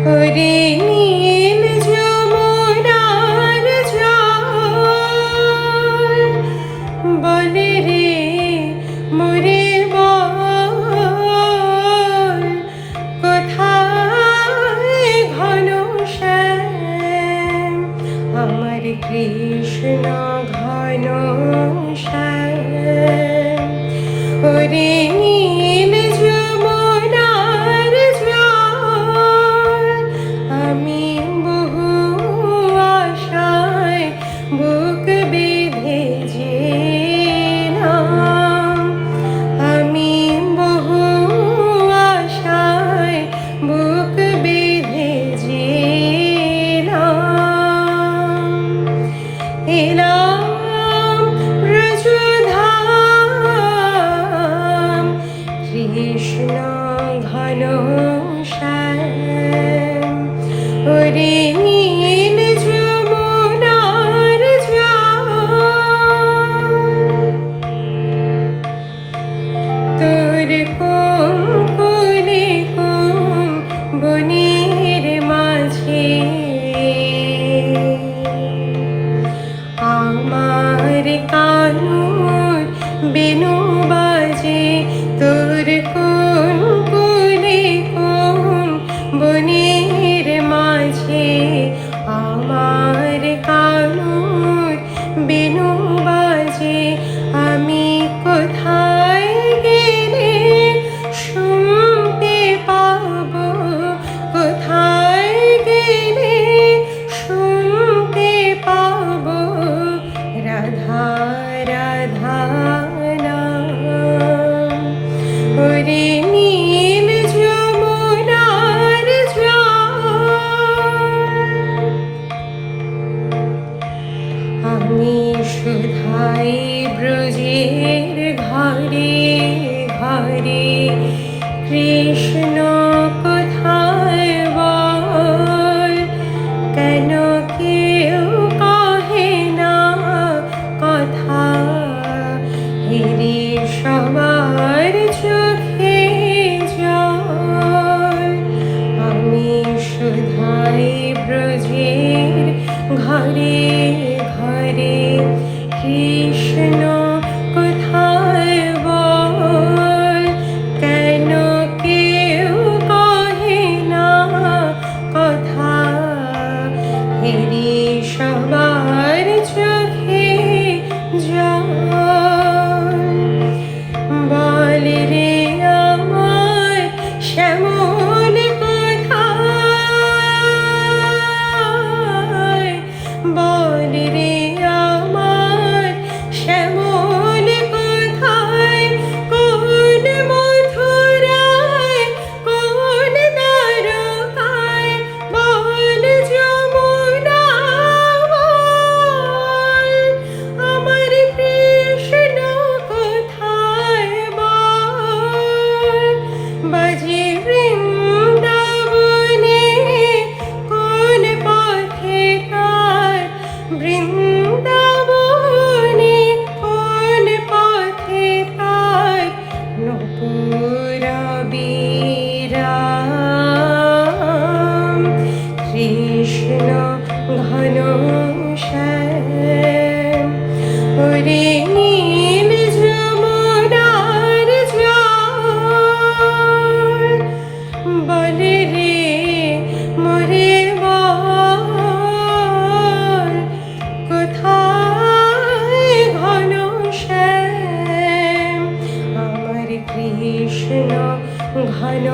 ওরে নীল যমুনার জল বলে রে মোরে বল কোথায় ঘন শ্যাম আমার কৃষ্ণ ঘন শ্যাম ওরে নীল যমুনার জল আমি বহু আশায় বুক বেঁধেছিলাম আমি বহু আশায় বুক বেঁধেছিলাম এলাম ব্রজধাম কৃষ্ণ ঘন শ্যাম ওরে নীল যমুনার জল তোর কোলে বনের মাঝে আমার কানুর বেনু বাজে তোর কোলে বনের মাঝে আমার কানুর বেনু বাজে আমি কোথায় গেলে শুনতে পাবো কোথায় গেলে শুনতে পাবো রাধা রাধা নাম ওরে নীল যমুনার জল আমি শুধাই ব্রজের ঘরে ঘরে কৃষ্ণ কোথায় বল কেন কেউ কহে না কথা হেরে সবার চোখে জল আমি শুধাই ব্রজের ঘরে ঘরে কৃষ্ণ কোথায় বল কেন কেউ কহে না কথা হেরে সবার চোখে জল বল রে আমার শ্যামল কোথায় বল রে আমার শ্যামল কোথায় কোন মথুরায় কোন দ্বারকায় বল যমুনা বল আমার কৃষ্ণ কোথায় বল বাজে বৃন্দাবনে কোন পথে তার বৃন্দাবনে কোন পথে তার নূপুর বিরাম কৃষ্ণ ঘন শ্যাম ওরে নীল যমুনার জল বলে রে মোরে বল কোথায় ঘন শ্যাম আমার কৃষ্ণ ঘন